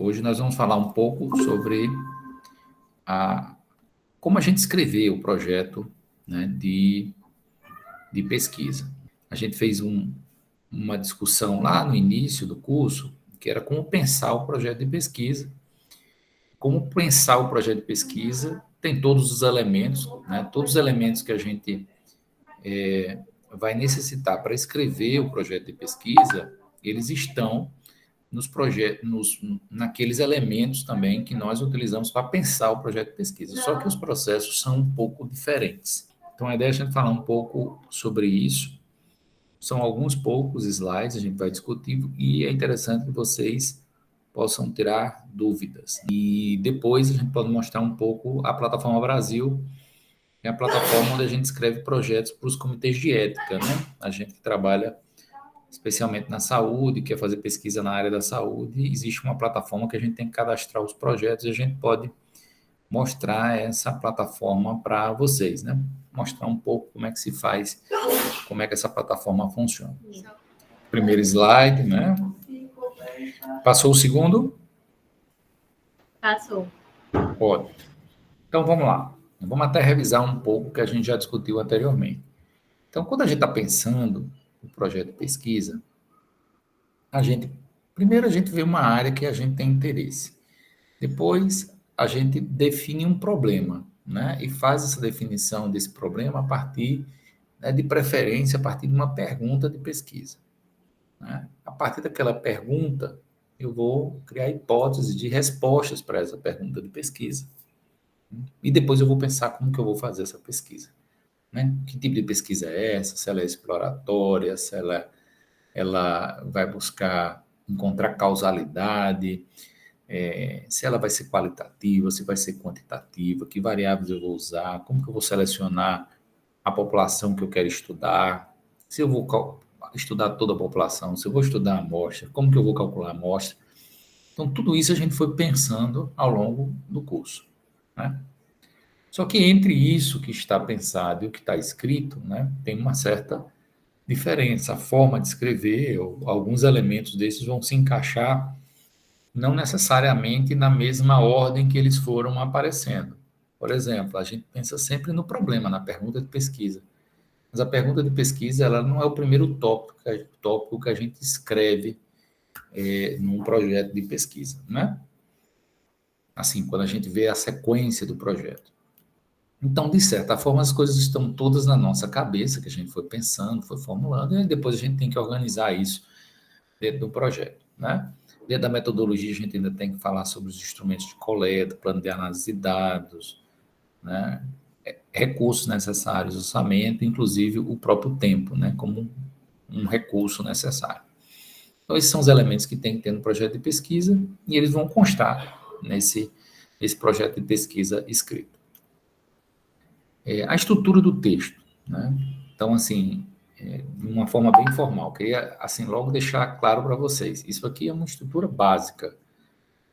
Hoje nós vamos falar um pouco sobre como a gente escreveu o projeto, né, de pesquisa. A gente fez uma discussão lá no início do curso, que era como pensar o projeto de pesquisa. Como pensar o projeto de pesquisa tem todos os elementos, né, todos os elementos que a gente vai necessitar para escrever o projeto de pesquisa, eles estão nos projetos, naqueles elementos também que nós utilizamos para pensar o projeto de pesquisa. Só que os processos são um pouco diferentes. Então, a ideia é a gente falar um pouco sobre isso. São alguns poucos slides, a gente vai discutir, e é interessante que vocês possam tirar dúvidas. E depois a gente pode mostrar um pouco a Plataforma Brasil, que é a plataforma onde a gente escreve projetos para os comitês de ética, né? A gente que trabalha especialmente na saúde, quer fazer pesquisa na área da saúde, existe uma plataforma que a gente tem que cadastrar os projetos e a gente pode mostrar essa plataforma para vocês, né? Mostrar um pouco como é que se faz, como é que essa plataforma funciona. Primeiro slide, né? Passou o segundo? Passou. Pode. Então, vamos lá. Vamos até revisar um pouco o que a gente já discutiu anteriormente. Então, quando a gente está pensando no projeto de pesquisa, primeiro a gente vê uma área que a gente tem interesse. Depois, a gente define um problema, né? E faz essa definição desse problema a partir, né, de preferência, a partir de uma pergunta de pesquisa, né? A partir daquela pergunta, eu vou criar hipóteses de respostas para essa pergunta de pesquisa. E depois eu vou pensar como que eu vou fazer essa pesquisa, né? Que tipo de pesquisa é essa? Se ela é exploratória, se ela vai buscar encontrar causalidade, se ela vai ser qualitativa, se vai ser quantitativa, que variáveis eu vou usar, como que eu vou selecionar a população que eu quero estudar, se eu vou estudar toda a população, se eu vou estudar a amostra, como que eu vou calcular a amostra. Então, tudo isso a gente foi pensando ao longo do curso, né? Só que entre isso que está pensado e o que está escrito, né, tem uma certa diferença. A forma de escrever, ou alguns elementos desses vão se encaixar não necessariamente na mesma ordem que eles foram aparecendo. Por exemplo, a gente pensa sempre no problema, na pergunta de pesquisa. Mas a pergunta de pesquisa, ela não é o primeiro tópico que a gente escreve num projeto de pesquisa, né? Assim, quando a gente vê a sequência do projeto. Então, de certa forma, as coisas estão todas na nossa cabeça, que a gente foi pensando, foi formulando, e depois a gente tem que organizar isso dentro do projeto, né? Dentro da metodologia, a gente ainda tem que falar sobre os instrumentos de coleta, plano de análise de dados, né? Recursos necessários, orçamento, inclusive o próprio tempo, né? Como um recurso necessário. Então, esses são os elementos que tem que ter no projeto de pesquisa e eles vão constar nesse projeto de pesquisa escrito. A estrutura do texto, né? Então, assim, de uma forma bem formal, queria, assim, logo deixar claro para vocês, isso aqui é uma estrutura básica.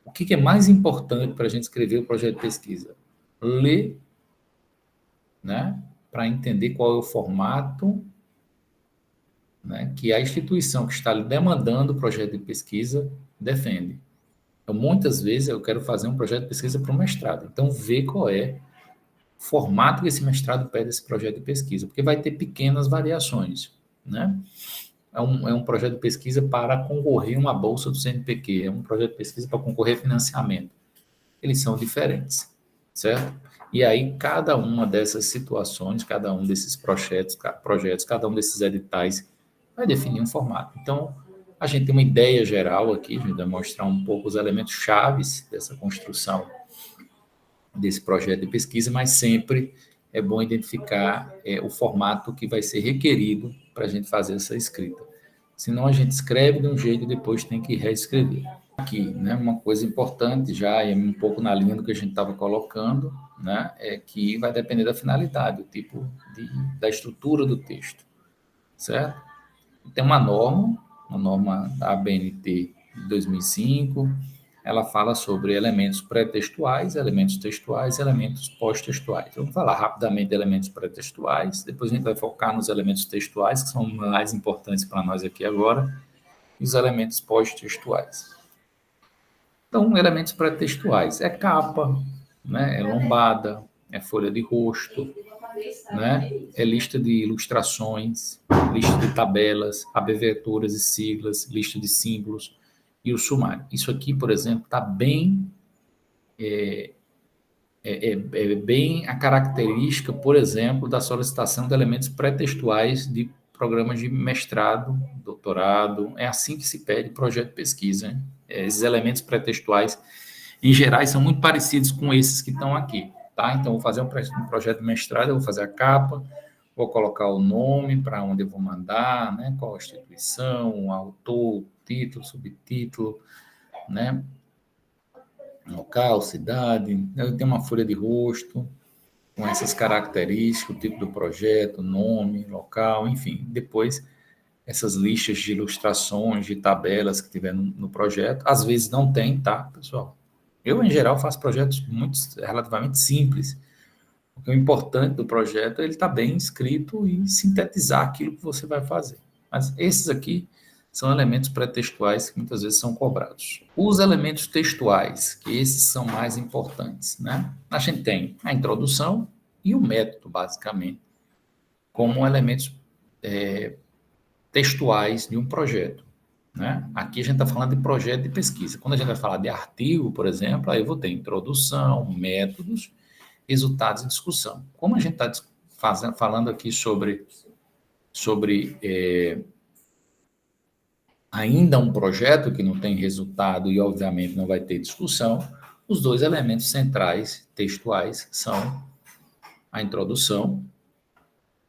O que é mais importante para a gente escrever o projeto de pesquisa? Ler, né? Para entender qual é o formato, né, que a instituição que está demandando o projeto de pesquisa defende. Então, muitas vezes eu quero fazer um projeto de pesquisa para o mestrado. Então, ver qual é o formato que esse mestrado pede esse projeto de pesquisa, porque vai ter pequenas variações, né? É um projeto de pesquisa para concorrer a uma bolsa do CNPq, é um projeto de pesquisa para concorrer a financiamento. Eles são diferentes, certo? E aí, cada uma dessas situações, cada um desses projetos, cada um desses editais vai definir um formato. Então, a gente tem uma ideia geral aqui, a gente vai mostrar um pouco os elementos chaves dessa construção desse projeto de pesquisa, mas sempre é bom identificar o formato que vai ser requerido para a gente fazer essa escrita. Senão a gente escreve de um jeito e depois tem que reescrever. Aqui, né, uma coisa importante já, e um pouco na linha do que a gente estava colocando, né, é que vai depender da finalidade, o tipo da estrutura do texto, certo? Tem uma norma da ABNT de 2005, ela fala sobre elementos pré-textuais, elementos textuais e elementos pós-textuais. Então, vamos falar rapidamente de elementos pré-textuais, depois a gente vai focar nos elementos textuais, que são mais importantes para nós aqui agora, e os elementos pós-textuais. Então, elementos pré-textuais é capa, né? É lombada, é folha de rosto, né? É lista de ilustrações, lista de tabelas, abreviaturas e siglas, lista de símbolos e o sumário. Isso aqui, por exemplo, está bem bem a característica, por exemplo, da solicitação de elementos pré-textuais de programas de mestrado, doutorado. É assim que se pede projeto de pesquisa. Hein? Esses elementos pré-textuais, em geral, são muito parecidos com esses que estão aqui. Tá? Então, vou fazer um projeto de mestrado, eu vou fazer a capa, vou colocar o nome para onde eu vou mandar, né? Qual a instituição, o autor, título, subtítulo, né? Local, cidade, eu tenho uma folha de rosto com essas características, o tipo do projeto, nome, local, enfim. Depois, essas listas de ilustrações, de tabelas que tiver no projeto. Às vezes não tem, tá, pessoal? Eu, em geral, faço projetos muito relativamente simples. Porque o importante do projeto é ele estar bem escrito e sintetizar aquilo que você vai fazer. Mas esses aqui são elementos pré-textuais que muitas vezes são cobrados. Os elementos textuais, que esses são mais importantes, né? A gente tem a introdução e o método, basicamente, como elementos textuais de um projeto. Né? Aqui a gente está falando de projeto de pesquisa. Quando a gente vai falar de artigo, por exemplo, aí eu vou ter introdução, métodos, resultados e discussão. Como a gente está falando aqui sobre ainda um projeto que não tem resultado e, obviamente, não vai ter discussão, os dois elementos centrais textuais são a introdução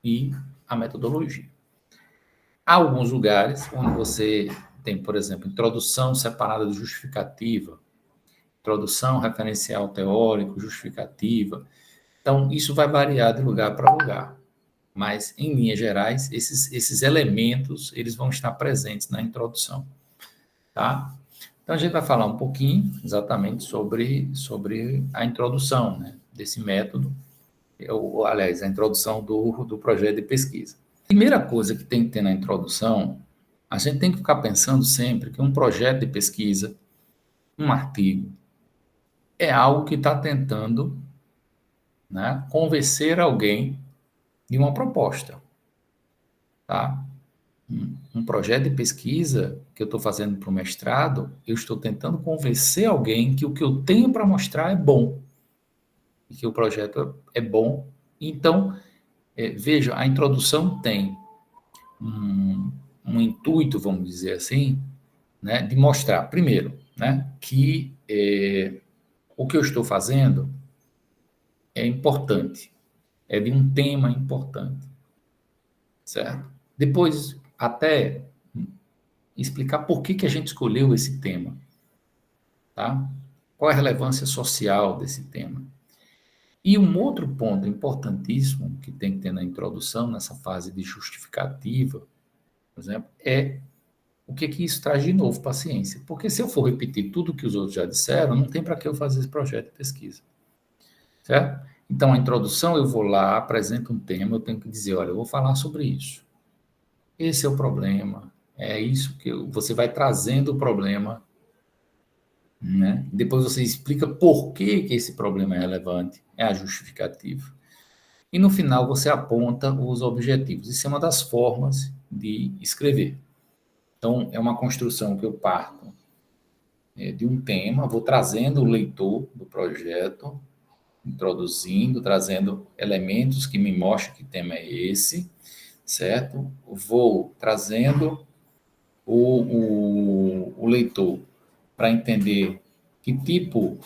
e a metodologia. Há alguns lugares onde você tem, por exemplo, introdução separada de justificativa, introdução referencial teórico, justificativa. Então, isso vai variar de lugar para lugar. Mas, em linhas gerais, esses elementos eles vão estar presentes na introdução. Tá? Então, a gente vai falar um pouquinho exatamente sobre a introdução, né, desse método, aliás, a introdução do projeto de pesquisa. Primeira coisa que tem que ter na introdução, a gente tem que ficar pensando sempre que um projeto de pesquisa, um artigo, é algo que está tentando, né, convencer alguém de uma proposta. Tá? Um projeto de pesquisa que eu estou fazendo para o mestrado, eu estou tentando convencer alguém que o que eu tenho para mostrar é bom, e que o projeto é bom. Então, veja, a introdução tem um intuito, vamos dizer assim, né, de mostrar, primeiro, né, que o que eu estou fazendo é importante, é de um tema importante, certo? Depois, até explicar por que a gente escolheu esse tema, tá? Qual é a relevância social desse tema. E um outro ponto importantíssimo que tem que ter na introdução, nessa fase de justificativa, por exemplo, é o que isso traz de novo para a ciência. Porque se eu for repetir tudo que os outros já disseram, não tem para que eu fazer esse projeto de pesquisa. Certo? Então, a introdução, eu vou lá, apresento um tema, eu tenho que dizer, olha, eu vou falar sobre isso. Esse é o problema, é isso que você vai trazendo o problema, né? Depois você explica por que esse problema é relevante, é a justificativa. E no final você aponta os objetivos. Isso é uma das formas de escrever. Então, é uma construção que eu parto de um tema, vou trazendo o leitor do projeto, introduzindo, trazendo elementos que me mostram que tema é esse, certo? Vou trazendo o leitor para entender que tipo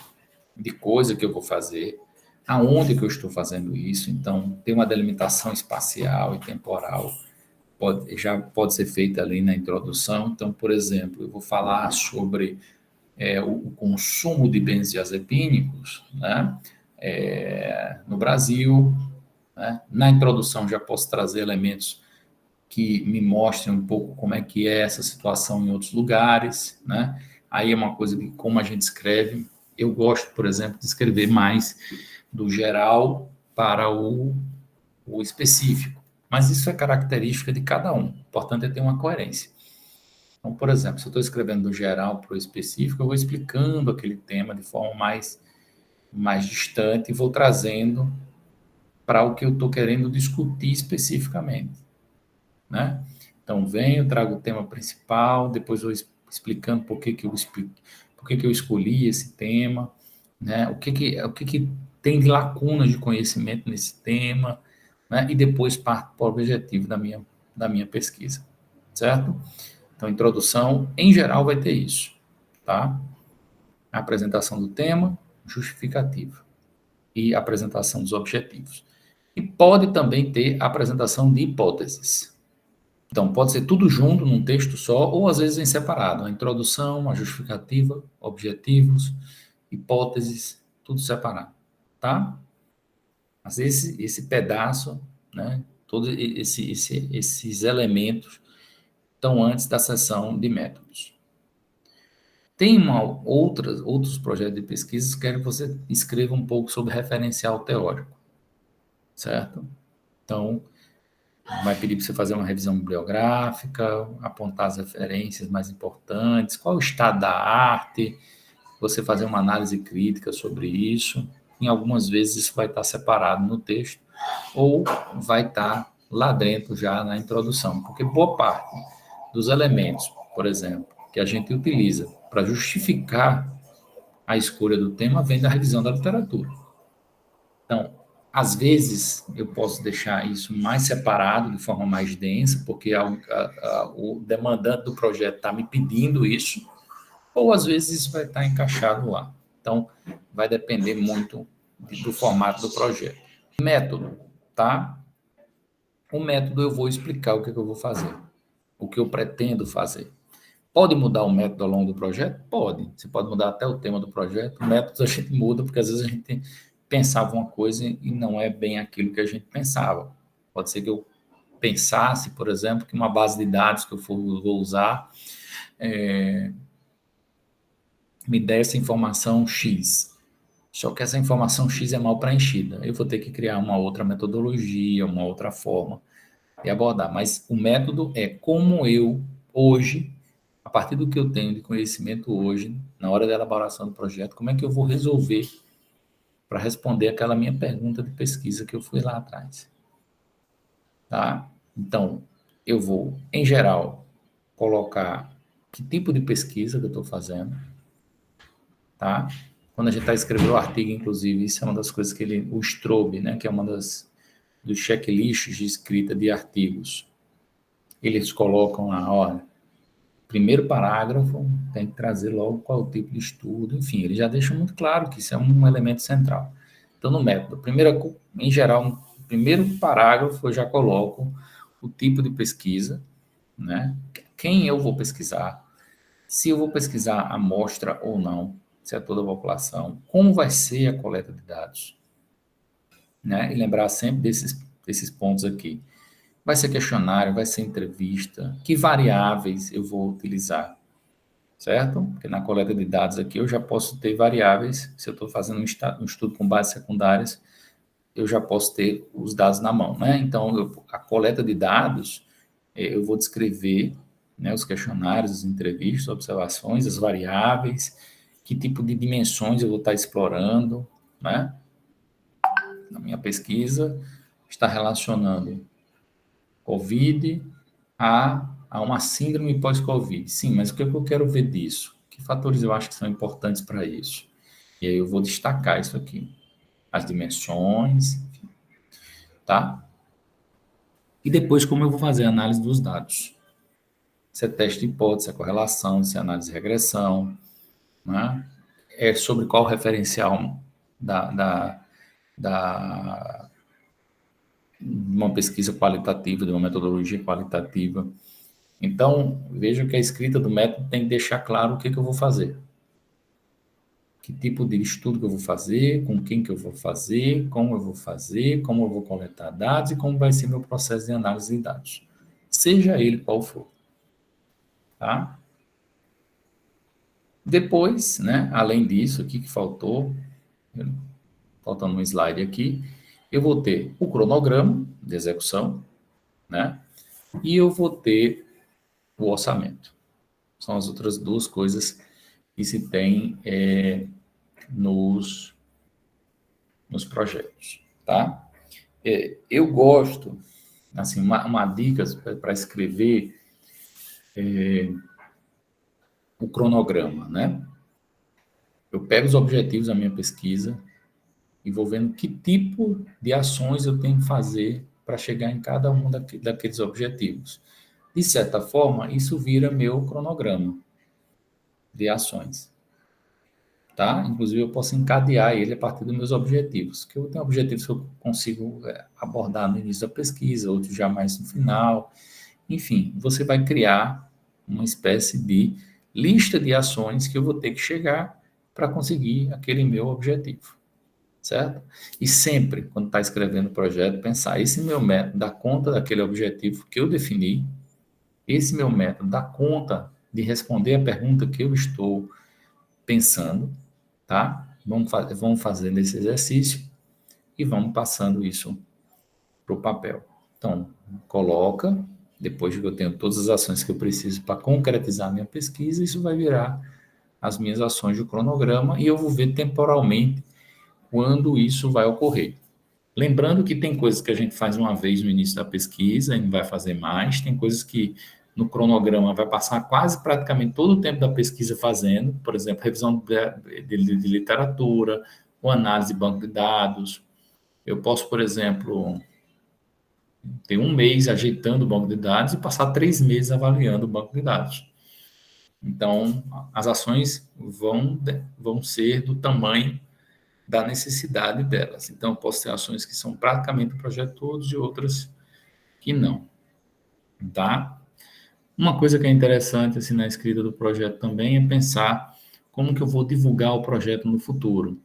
de coisa que eu vou fazer, aonde que eu estou fazendo isso. Então, tem uma delimitação espacial e temporal, já pode ser feita ali na introdução. Então, por exemplo, eu vou falar sobre o consumo de benzodiazepínicos, né, no Brasil. Né? Na introdução já posso trazer elementos que me mostrem um pouco como é que é essa situação em outros lugares, né? Aí é uma coisa que, como a gente escreve, eu gosto, por exemplo, de escrever mais do geral para o específico. Mas isso é característica de cada um. O importante é ter uma coerência. Então, por exemplo, se eu estou escrevendo do geral para o específico, eu vou explicando aquele tema de forma mais distante e vou trazendo para o que eu estou querendo discutir especificamente, né? Então, venho, trago o tema principal, depois vou explicando por que que eu escolhi esse tema, né? O que que tem de lacunas de conhecimento nesse tema, né? E depois parto para o objetivo da minha pesquisa, certo? Então, introdução, em geral, vai ter isso, tá? A apresentação do tema, justificativa e apresentação dos objetivos. E pode também ter a apresentação de hipóteses. Então, pode ser tudo junto num texto só, ou às vezes em separado. A introdução, a justificativa, objetivos, hipóteses, tudo separado, tá? Mas esse pedaço, né, todos esses elementos estão antes da seção de métodos. Tem outros projetos de pesquisa que querem que você escreva um pouco sobre referencial teórico, certo? Então, vai pedir para você fazer uma revisão bibliográfica, apontar as referências mais importantes, qual o estado da arte, você fazer uma análise crítica sobre isso. Em algumas vezes isso vai estar separado no texto ou vai estar lá dentro já na introdução, porque boa parte dos elementos, por exemplo, que a gente utiliza para justificar a escolha do tema vem da revisão da literatura. Então, às vezes, eu posso deixar isso mais separado, de forma mais densa, porque o demandante do projeto está me pedindo isso, ou às vezes isso vai estar encaixado lá. Então, vai depender muito do formato do projeto. Método, tá? O método eu vou explicar o que eu vou fazer, o que eu pretendo fazer. Pode mudar o método ao longo do projeto? Pode. Você pode mudar até o tema do projeto. O método a gente muda, porque às vezes a gente pensava uma coisa e não é bem aquilo que a gente pensava. Pode ser que eu pensasse, por exemplo, que uma base de dados que eu vou usar me desse informação X. Só que essa informação X é mal preenchida. Eu vou ter que criar uma outra metodologia, uma outra forma de abordar. Mas o método é como eu, hoje, a partir do que eu tenho de conhecimento hoje, na hora da elaboração do projeto, como é que eu vou resolver para responder aquela minha pergunta de pesquisa que eu fui lá atrás. Tá? Então, eu vou, em geral, colocar que tipo de pesquisa que eu estou fazendo, tá? Quando a gente está escrevendo o artigo, inclusive, isso é uma das coisas que o Strobe, né, que é uma dos checklists de escrita de artigos, eles colocam lá, olha, primeiro parágrafo tem que trazer logo qual o tipo de estudo, enfim, ele já deixa muito claro que isso é um elemento central. Então, no método, em geral, no primeiro parágrafo eu já coloco o tipo de pesquisa, né? Quem eu vou pesquisar, se eu vou pesquisar a amostra ou não, se é toda a população, como vai ser a coleta de dados, né? E lembrar sempre desses pontos aqui. Vai ser questionário, vai ser entrevista, que variáveis eu vou utilizar, certo? Porque na coleta de dados aqui eu já posso ter variáveis, se eu estou fazendo um estudo com bases secundárias, eu já posso ter os dados na mão, né? Então, a coleta de dados, eu vou descrever, né, os questionários, as entrevistas, observações, as variáveis, que tipo de dimensões eu vou estar explorando, né? Na minha pesquisa, está relacionando COVID a uma síndrome pós-Covid. Sim, mas o que eu quero ver disso? Que fatores eu acho que são importantes para isso? E aí eu vou destacar isso aqui. As dimensões, enfim, tá? E depois como eu vou fazer a análise dos dados. Se é teste de hipótese, se é correlação, se é análise de regressão, né? É sobre qual referencial de uma pesquisa qualitativa, de uma metodologia qualitativa. Então, veja que a escrita do método tem que deixar claro o que eu vou fazer. Que tipo de estudo que eu vou fazer, com quem que eu vou fazer, como eu vou coletar dados e como vai ser meu processo de análise de dados. Seja ele qual for. Tá? Depois, né, além disso, o que faltou, faltando um slide aqui, eu vou ter o cronograma de execução, né, e eu vou ter o orçamento. São as outras duas coisas que se tem nos projetos, tá? Eu gosto, assim, uma dica para escrever o cronograma, né? Eu pego os objetivos da minha pesquisa e vou vendo que tipo de ações eu tenho que fazer para chegar em cada um daqueles objetivos. De certa forma, isso vira meu cronograma de ações, tá? Inclusive, eu posso encadear ele a partir dos meus objetivos, que eu tenho objetivos que eu consigo abordar no início da pesquisa, outros já mais no final. Enfim, você vai criar uma espécie de lista de ações que eu vou ter que chegar para conseguir aquele meu objetivo, certo? E sempre, quando está escrevendo o projeto, pensar, esse meu método dá conta daquele objetivo que eu defini, esse meu método dá conta de responder a pergunta que eu estou pensando, tá? Vamos fazendo esse exercício e vamos passando isso para o papel. Então, coloca, depois que eu tenho todas as ações que eu preciso para concretizar a minha pesquisa, isso vai virar as minhas ações do cronograma e eu vou ver temporalmente quando isso vai ocorrer. Lembrando que tem coisas que a gente faz uma vez no início da pesquisa e não vai fazer mais, tem coisas que no cronograma vai passar quase praticamente todo o tempo da pesquisa fazendo, por exemplo, revisão de literatura, ou análise de banco de dados. Eu posso, por exemplo, ter um mês ajeitando o banco de dados e passar 3 meses avaliando o banco de dados. Então, as ações vão ser do tamanho da necessidade delas. Então, eu posso ter ações que são praticamente o projeto todo e outras que não, tá? Uma coisa que é interessante assim, na escrita do projeto também é pensar como que eu vou divulgar o projeto no futuro,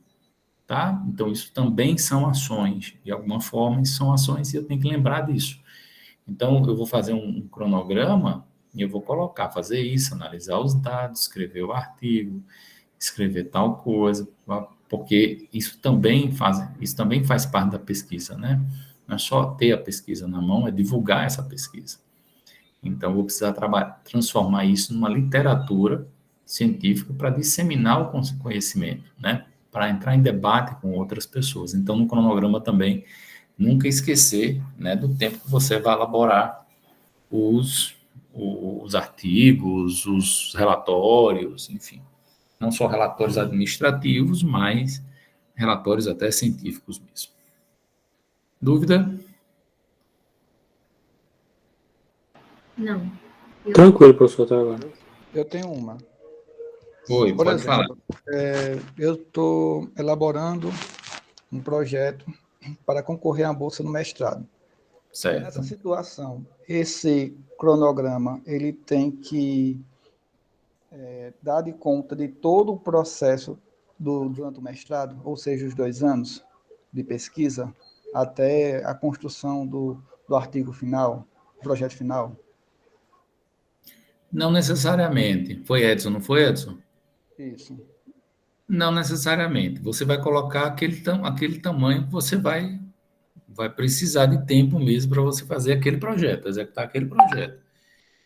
tá? Então, isso também são ações, de alguma forma, isso são ações e eu tenho que lembrar disso. Então, eu vou fazer um cronograma e eu vou colocar, fazer isso, analisar os dados, escrever o artigo, escrever tal coisa, porque isso também faz parte da pesquisa, né? Não é só ter a pesquisa na mão, é divulgar essa pesquisa. Então, eu vou precisar transformar isso numa literatura científica para disseminar o conhecimento, né? Para entrar em debate com outras pessoas. Então, no cronograma também, nunca esquecer, né, do tempo que você vai elaborar os artigos, os relatórios, enfim. Não só relatórios administrativos, mas relatórios até científicos mesmo. Dúvida? Não. Tranquilo, professor, até agora. Eu tenho uma. Oi, Por pode falar. exemplo, eu estou elaborando um projeto para concorrer à bolsa no mestrado. Certo. Nessa situação, esse cronograma ele tem que dar de conta de todo o processo durante o mestrado, ou seja, os 2 anos de pesquisa, até a construção do artigo final, projeto final. Não necessariamente. Foi Edson, não foi, Edson? Isso. Não necessariamente. Você vai colocar aquele tamanho que você vai precisar de tempo mesmo para você fazer aquele projeto, executar aquele projeto.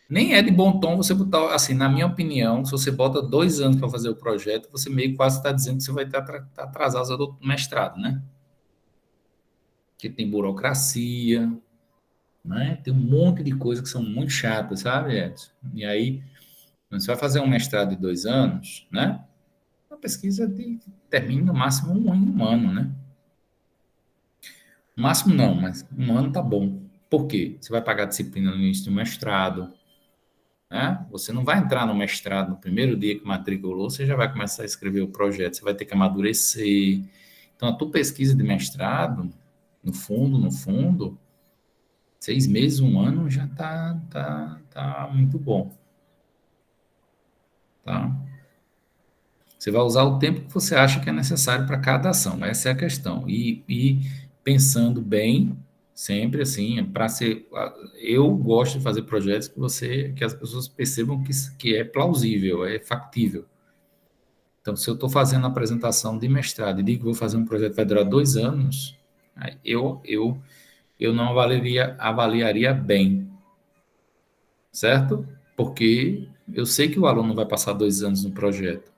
Nem é de bom tom você botar, assim, na minha opinião, se você bota 2 anos para fazer o projeto, você meio quase está dizendo que você vai estar atrasado do mestrado, né? Porque tem burocracia, né? Tem um monte de coisas que são muito chatas, sabe, Edson? E aí, você vai fazer um mestrado de 2 anos, né? A pesquisa termina no máximo um ano, né? No máximo não, mas um ano tá bom. Por quê? Você vai pagar disciplina no início do mestrado, né? Você não vai entrar no mestrado no primeiro dia que matriculou, você já vai começar a escrever o projeto, você vai ter que amadurecer. Então, a tua pesquisa de mestrado, no fundo, 6 meses, um ano já tá muito bom, tá? Você vai usar o tempo que você acha que é necessário para cada ação, essa é a questão. E pensando bem, sempre assim, para ser. Eu gosto de fazer projetos que as pessoas percebam que é plausível, é factível. Então, se eu estou fazendo a apresentação de mestrado e digo que vou fazer um projeto que vai durar 2 anos, eu não avaliaria bem, certo? Porque eu sei que o aluno vai passar 2 anos no projeto,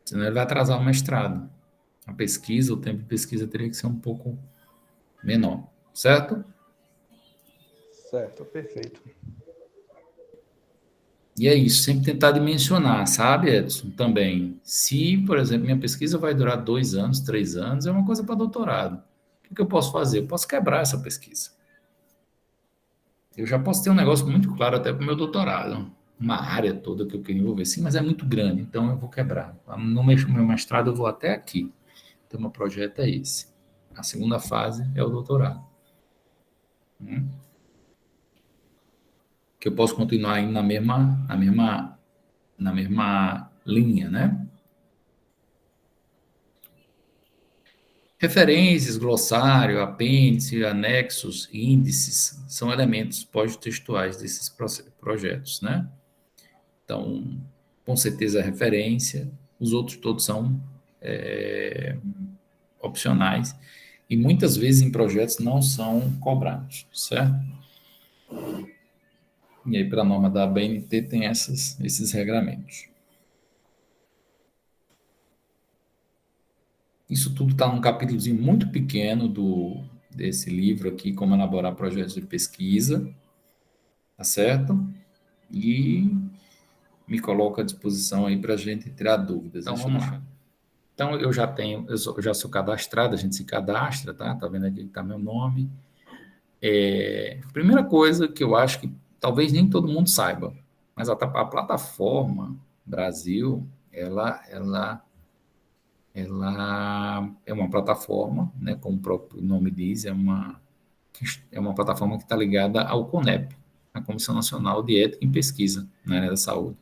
senão ele vai atrasar o mestrado. A pesquisa, o tempo de pesquisa teria que ser um pouco menor, certo? Certo, perfeito. E é isso, sempre tentar dimensionar, sabe, Edson? Também, se, por exemplo, minha pesquisa vai durar 2 anos, 3 anos, é uma coisa para doutorado. O que eu posso fazer? Eu posso quebrar essa pesquisa. Eu já posso ter um negócio muito claro até para o meu doutorado, uma área toda que eu queria envolver, sim, mas é muito grande, então eu vou quebrar. No meu mestrado eu vou até aqui. Então, meu projeto é esse. A segunda fase é o doutorado. Que eu posso continuar indo na mesma linha, né? Referências, glossário, apêndice, anexos, índices, são elementos pós-textuais desses projetos, né? Então, com certeza, a referência, os outros todos são opcionais e muitas vezes em projetos não são cobrados, certo? E aí, para a norma da ABNT, tem esses regramentos. Isso tudo está num capítulozinho muito pequeno desse livro aqui, Como Elaborar Projetos de Pesquisa, tá certo? E me coloco à disposição aí para a gente tirar dúvidas. Então, vamos lá. Então, eu já sou cadastrado, a gente se cadastra, tá? Tá vendo aqui que tá meu nome. Primeira coisa que eu acho que talvez nem todo mundo saiba, mas a plataforma Brasil, ela é uma plataforma, né, como o próprio nome diz, é uma plataforma que está ligada ao CONEP, a Comissão Nacional de Ética em Pesquisa na área da saúde.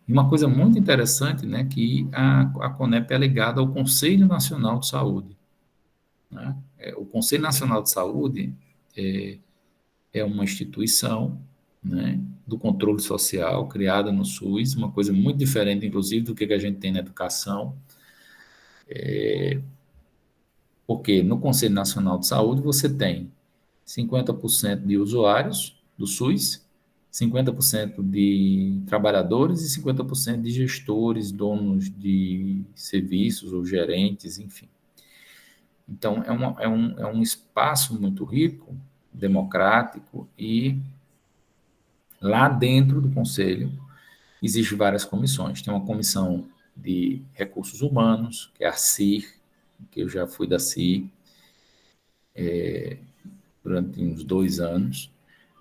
E uma coisa muito interessante, né, que a CONEP é ligada ao Conselho Nacional de Saúde. Né? O Conselho Nacional de Saúde é uma instituição, né, do controle social criada no SUS, uma coisa muito diferente, inclusive, do que a gente tem na educação. Porque no Conselho Nacional de Saúde você tem 50% de usuários do SUS, 50% de trabalhadores e 50% de gestores, donos de serviços ou gerentes, enfim. Então, é um espaço muito rico, democrático, e lá dentro do Conselho existem várias comissões. Tem uma comissão de recursos humanos, que é a CIR, que eu já fui da CIR, durante uns 2 anos,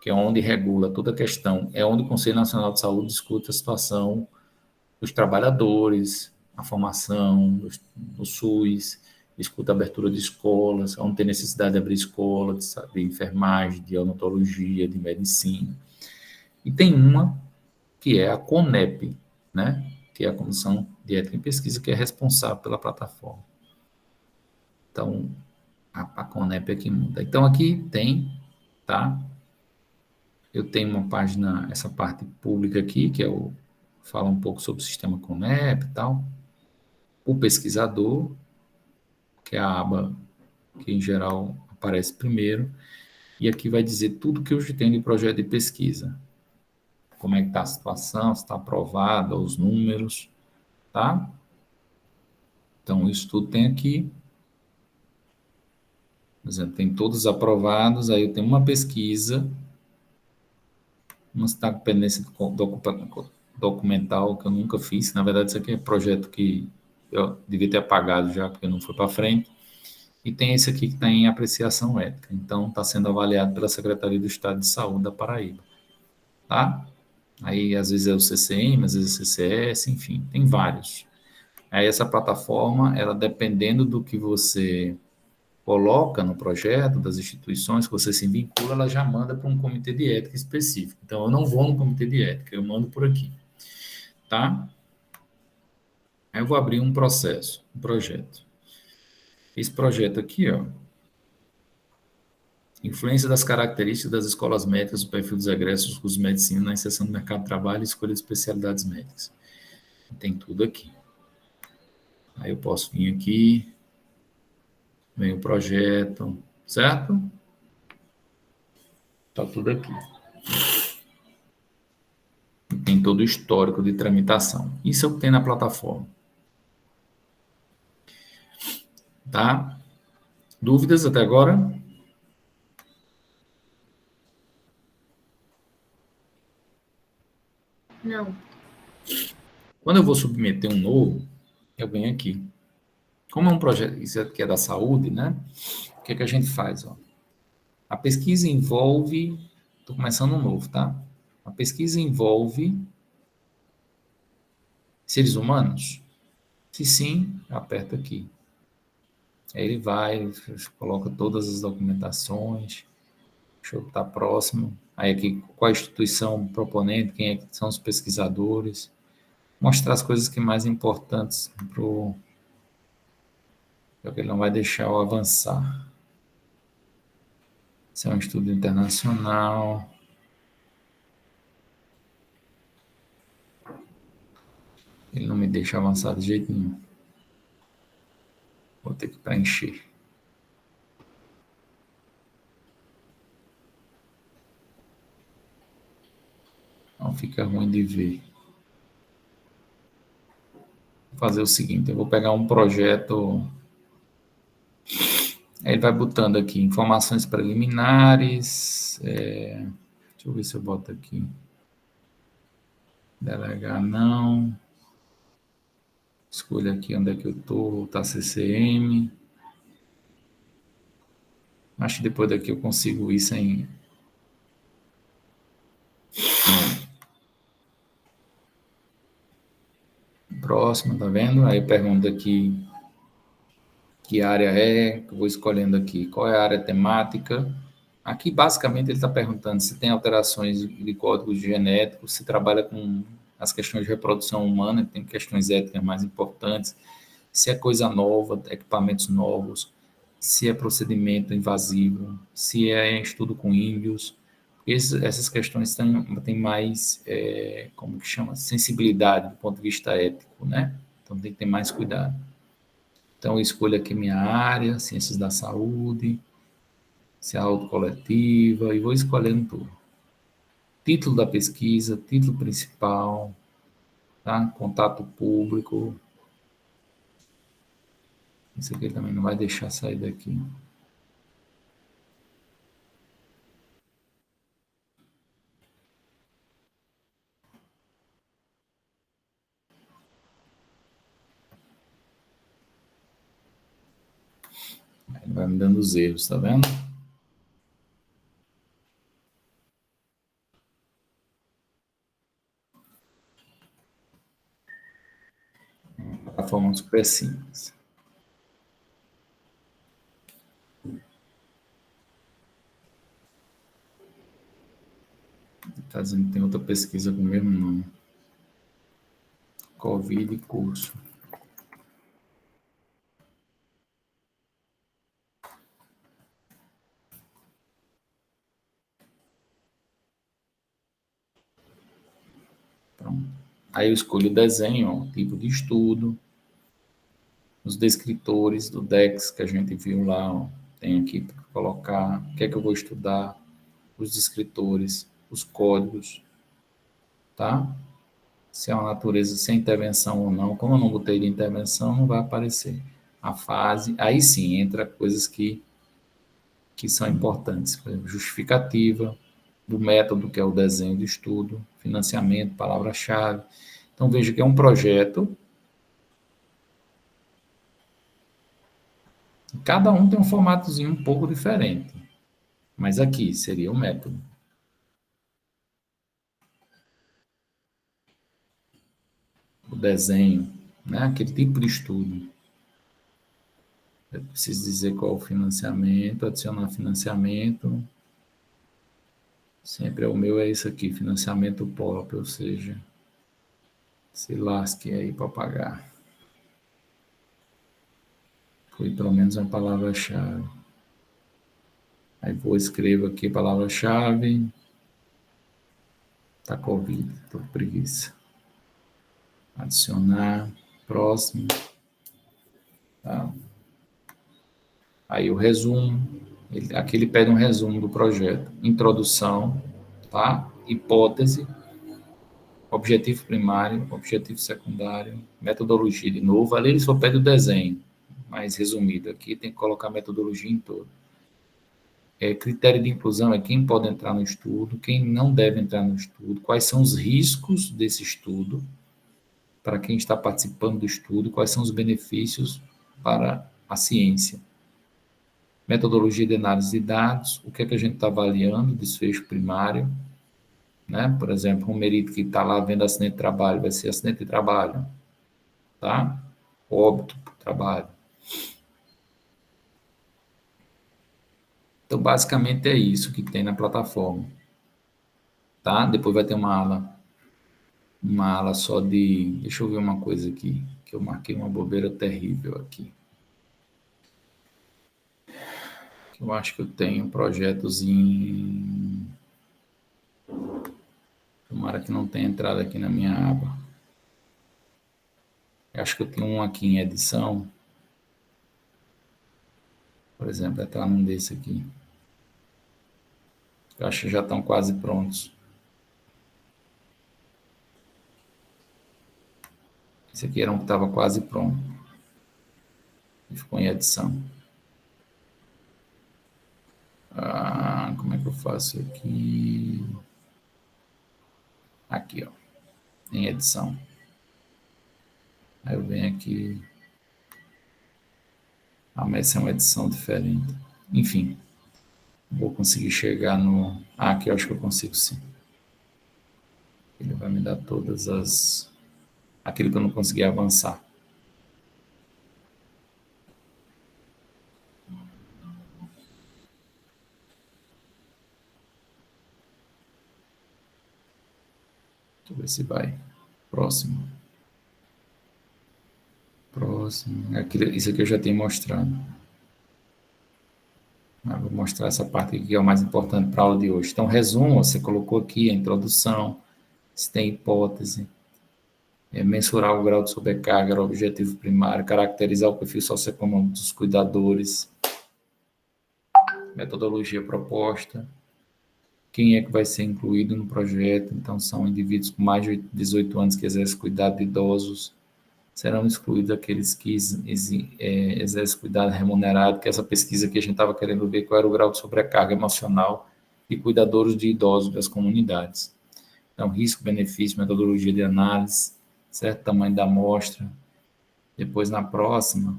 que é onde regula toda a questão, é onde o Conselho Nacional de Saúde discute a situação dos trabalhadores, a formação do SUS, discute a abertura de escolas, onde tem necessidade de abrir escola, de enfermagem, de odontologia, de medicina. E tem uma que é a CONEP, né? Que é a Comissão de Ética em Pesquisa, que é responsável pela plataforma. Então, a CONEP é que muda. Então, aqui tem, tá? Eu tenho uma página, essa parte pública aqui, que fala um pouco sobre o sistema CONEP e tal. O pesquisador, que é a aba que, em geral, aparece primeiro. E aqui vai dizer tudo que eu tenho de projeto de pesquisa. Como é que está a situação, se está aprovado, os números, tá? Então, isso tudo tem aqui. Por exemplo, tem todos aprovados, aí eu tenho uma pesquisa, uma está com pendência documental que eu nunca fiz. Na verdade, isso aqui é projeto que eu devia ter apagado já, porque não foi para frente. E tem esse aqui que está em apreciação ética. Então, está sendo avaliado pela Secretaria do Estado de Saúde da Paraíba. Tá? Aí, às vezes é o CCM, às vezes é o CCS, enfim, tem vários. Aí, essa plataforma, ela dependendo do que você coloca no projeto, das instituições que você se vincula, ela já manda para um comitê de ética específico. Então, eu não vou no comitê de ética, eu mando por aqui. Tá? Aí eu vou abrir um projeto. Esse projeto aqui, ó, influência das características das escolas médicas, o perfil dos egressos dos cursos de medicina na inserção do mercado de trabalho e escolha de especialidades médicas. Tem tudo aqui. Aí eu posso vir aqui, vem o projeto, certo? Tá tudo aqui. tem todo o histórico de tramitação. Isso é o que tem na plataforma. Tá? Dúvidas até agora? Não. Quando eu vou submeter um novo, eu venho aqui. Como é um projeto, isso aqui é da saúde, né? O que é que a gente faz? Ó? A pesquisa envolve, estou começando um novo, tá? A pesquisa envolve seres humanos? Se sim, aperta aqui. Aí ele vai, coloca todas as documentações. Deixa eu estar próximo. Aí aqui, qual a instituição proponente, quem é que são os pesquisadores. Mostrar as coisas que mais importantes para porque ele não vai deixar eu avançar. Isso é um estudo internacional. Ele não me deixa avançar de jeito nenhum. Vou ter que preencher. Não fica ruim de ver. Vou fazer o seguinte, eu vou pegar um projeto. Aí ele vai botando aqui informações preliminares. Deixa eu ver se eu boto aqui. Delegar não. Escolha aqui onde é que eu estou. Tá CCM. Acho que depois daqui eu consigo ir sem. Próximo, tá vendo? Aí pergunta aqui que área é, que eu vou escolhendo aqui, qual é a área temática. Aqui, basicamente, ele está perguntando se tem alterações de códigos genéticos, se trabalha com as questões de reprodução humana, tem questões éticas mais importantes, se é coisa nova, equipamentos novos, se é procedimento invasivo, se é estudo com índios. Essas questões têm mais, como que chama, sensibilidade do ponto de vista ético, né? Então, tem que ter mais cuidado. Então, eu escolho aqui minha área, ciências da saúde, saúde coletiva, e vou escolhendo tudo. Título da pesquisa, título principal, tá? Contato público. Isso aqui também não vai deixar sair daqui. Ele vai me dando os erros, tá vendo? Plataforma super simples. Está dizendo que tem outra pesquisa com o mesmo nome. Covid curso. Pronto. Aí eu escolho o desenho, ó, tipo de estudo, os descritores do DEX que a gente viu lá, ó, tem aqui para colocar o que é que eu vou estudar, os descritores, os códigos, tá? Se é uma natureza sem intervenção ou não, como eu não botei de intervenção, não vai aparecer. A fase, aí sim, entra coisas que são importantes, por exemplo, justificativa do método, que é o desenho de estudo, financiamento, palavra-chave. Então, veja que é um projeto. Cada um tem um formatozinho um pouco diferente. Mas aqui seria o método. O desenho, né? Aquele tipo de estudo. Eu preciso dizer qual é o financiamento, adicionar financiamento. Sempre o meu é isso aqui, financiamento próprio, ou seja, se lasque aí para pagar. Foi pelo menos uma palavra-chave. Aí vou escrever aqui palavra-chave. Tá Covid, tô com preguiça. Adicionar, próximo. Tá. Aí o resumo. Aqui ele pede um resumo do projeto. Introdução, tá? Hipótese. objetivo primário, objetivo secundário, metodologia de novo. Ali ele só pede o desenho, mais resumido. Aqui tem que colocar a metodologia em todo. Critério de inclusão é quem pode entrar no estudo, quem não deve entrar no estudo, quais são os riscos desse estudo para quem está participando do estudo, quais são os benefícios para a ciência. Metodologia de análise de dados, o que é que a gente está avaliando, desfecho primário, né? Por exemplo, um merito que está lá vendo acidente de trabalho, vai ser acidente de trabalho, tá? Óbito por trabalho. Então, basicamente é isso que tem na plataforma, tá? Depois vai ter uma ala só de... Deixa eu ver uma coisa aqui, que eu marquei uma bobeira terrível aqui. Eu acho que eu tenho projetos em... Tomara que não tenha entrado aqui na minha aba. Eu acho que eu tenho um aqui em edição. Por exemplo, entrar num desse aqui. Eu acho que já estão quase prontos. Esse aqui era um que estava quase pronto. E ficou em edição. Como é que eu faço aqui? Aqui, ó. Em edição. Aí eu venho aqui. Mas essa é uma edição diferente. Enfim. Vou conseguir chegar no... aqui eu acho que eu consigo sim. Ele vai me dar todas as... Aquilo que eu não consegui avançar. Deixa eu ver se vai. Próximo. Isso aqui eu já tenho mostrado. Vou mostrar essa parte aqui que é o mais importante para a aula de hoje. Então, resumo, você colocou aqui a introdução, se tem hipótese, mensurar o grau de sobrecarga, o objetivo primário, caracterizar o perfil socioeconômico dos cuidadores, metodologia proposta, quem é que vai ser incluído no projeto. Então, são indivíduos com mais de 18 anos que exercem cuidado de idosos, serão excluídos aqueles que exercem cuidado remunerado, que essa pesquisa que a gente estava querendo ver qual era o grau de sobrecarga emocional de cuidadores de idosos das comunidades. Então, risco, benefício, metodologia de análise, certo? Tamanho da amostra. Depois, na próxima,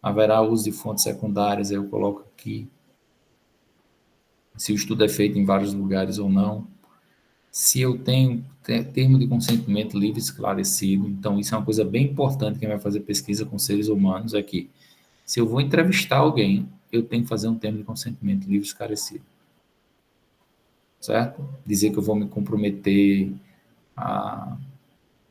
haverá uso de fontes secundárias, aí eu coloco aqui se o estudo é feito em vários lugares ou não. Se eu tenho termo de consentimento livre e esclarecido, então isso é uma coisa bem importante quem vai fazer pesquisa com seres humanos é que se eu vou entrevistar alguém, eu tenho que fazer um termo de consentimento livre e esclarecido. Certo? Dizer que eu vou me comprometer a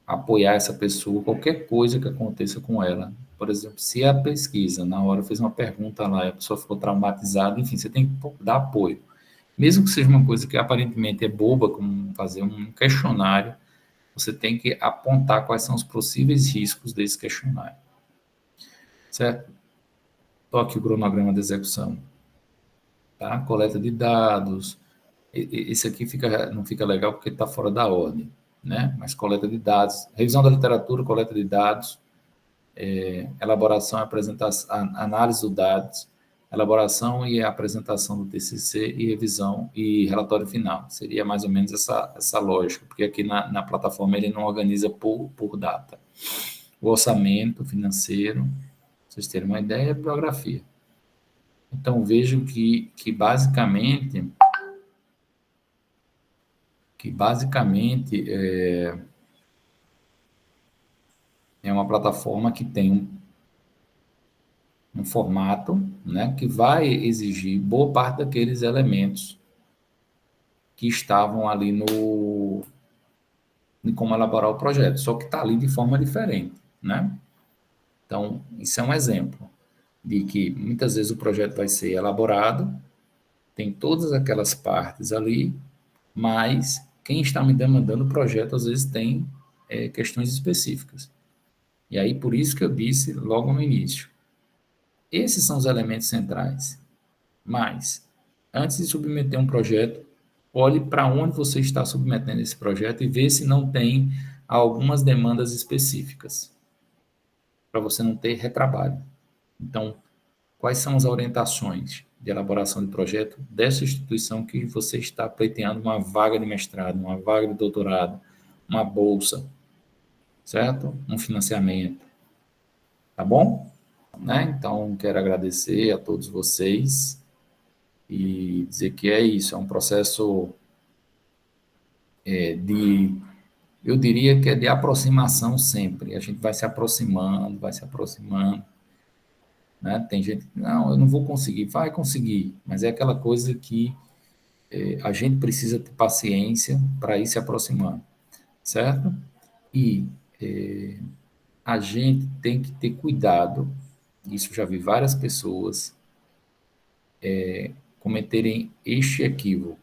apoiar essa pessoa, qualquer coisa que aconteça com ela. Por exemplo, se a pesquisa, na hora, fez uma pergunta lá e a pessoa ficou traumatizada, enfim, você tem que dar apoio. Mesmo que seja uma coisa que aparentemente é boba, como fazer um questionário, você tem que apontar quais são os possíveis riscos desse questionário. Certo? Toque o cronograma de execução. Tá? Coleta de dados. Esse aqui não fica legal porque está fora da ordem, né? Mas coleta de dados. Revisão da literatura, coleta de dados. Elaboração e apresentação, análise dos dados. Elaboração e apresentação do TCC e revisão e relatório final. Seria mais ou menos essa lógica, porque aqui na plataforma ele não organiza por data. O orçamento financeiro, pra vocês terem uma ideia, é bibliografia. Então, vejam que basicamente é uma plataforma que tem um formato, né, que vai exigir boa parte daqueles elementos que estavam ali em como elaborar o projeto, só que está ali de forma diferente, né? Então, isso é um exemplo de que muitas vezes o projeto vai ser elaborado, tem todas aquelas partes ali, mas quem está me demandando o projeto às vezes tem questões específicas. E aí, por isso que eu disse logo no início, esses são os elementos centrais. Mas, antes de submeter um projeto, olhe para onde você está submetendo esse projeto e vê se não tem algumas demandas específicas, para você não ter retrabalho. Então, quais são as orientações de elaboração de projeto dessa instituição que você está pleiteando uma vaga de mestrado, uma vaga de doutorado, uma bolsa, certo? Um financiamento. Tá bom? Né? Então, quero agradecer a todos vocês e dizer que é isso, é um processo eu diria que é de aproximação sempre. A gente vai se aproximando, né? Tem gente que, não, eu não vou conseguir, vai conseguir, mas é aquela coisa que a gente precisa ter paciência para ir se aproximando, certo? E a gente tem que ter cuidado, isso já vi várias pessoas cometerem este equívoco,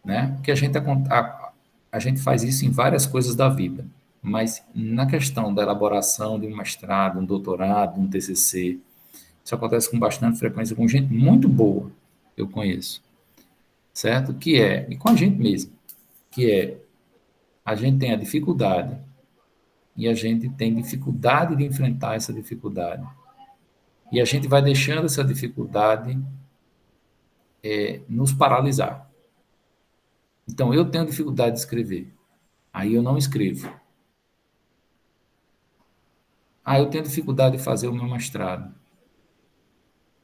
né? Porque a gente faz isso em várias coisas da vida, mas na questão da elaboração de um mestrado, um doutorado, um TCC, isso acontece com bastante frequência com gente muito boa, eu conheço, certo? E com a gente mesmo, a gente tem a dificuldade e a gente tem dificuldade de enfrentar essa dificuldade. E a gente vai deixando essa dificuldade nos paralisar. Então, eu tenho dificuldade de escrever. Aí eu não escrevo. Eu tenho dificuldade de fazer o meu mestrado,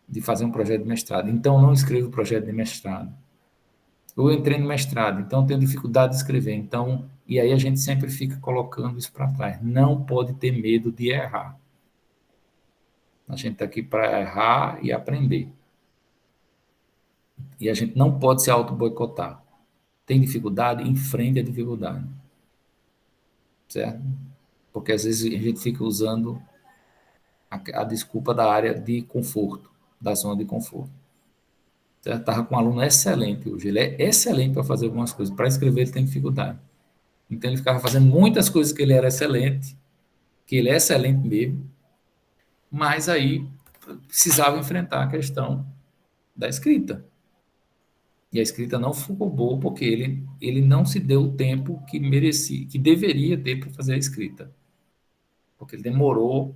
de fazer um projeto de mestrado. Então, eu não escrevo o projeto de mestrado. Eu entrei no mestrado, então eu tenho dificuldade de escrever. Então, e aí a gente sempre fica colocando isso para trás. Não pode ter medo de errar. A gente está aqui para errar e aprender. E a gente não pode se auto-boicotar. Tem dificuldade? Enfrente a dificuldade. Certo? Porque às vezes a gente fica usando a desculpa da área de conforto, da zona de conforto. Certo? Estava com um aluno excelente hoje. Ele é excelente para fazer algumas coisas. Para escrever, ele tem dificuldade. Então, ele ficava fazendo muitas coisas que ele era excelente, que ele é excelente mesmo, mas aí precisava enfrentar a questão da escrita. E a escrita não ficou boa porque ele não se deu o tempo que merecia, que deveria ter para fazer a escrita. Porque ele demorou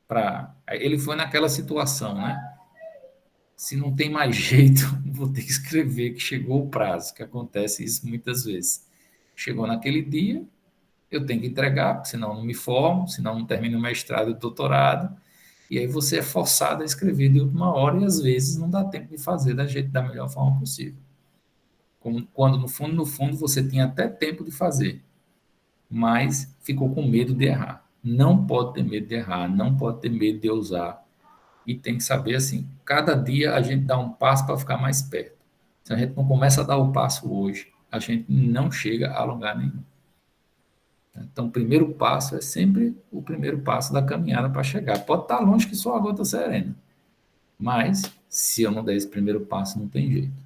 para... Ele foi naquela situação, né? Se não tem mais jeito, vou ter que escrever, que chegou o prazo, que acontece isso muitas vezes. Chegou naquele dia, eu tenho que entregar, porque senão não me formo, senão não termino o mestrado e o doutorado, e aí você é forçado a escrever de última hora e às vezes não dá tempo de fazer da melhor forma possível. Quando no fundo, você tinha até tempo de fazer, mas ficou com medo de errar. Não pode ter medo de errar, não pode ter medo de ousar, e tem que saber assim, cada dia a gente dá um passo para ficar mais perto. Se a gente não começa a dar o passo hoje, a gente não chega a lugar nenhum. Então, o primeiro passo é sempre o primeiro passo da caminhada para chegar. Pode estar longe que só a gota serena, mas se eu não der esse primeiro passo, não tem jeito.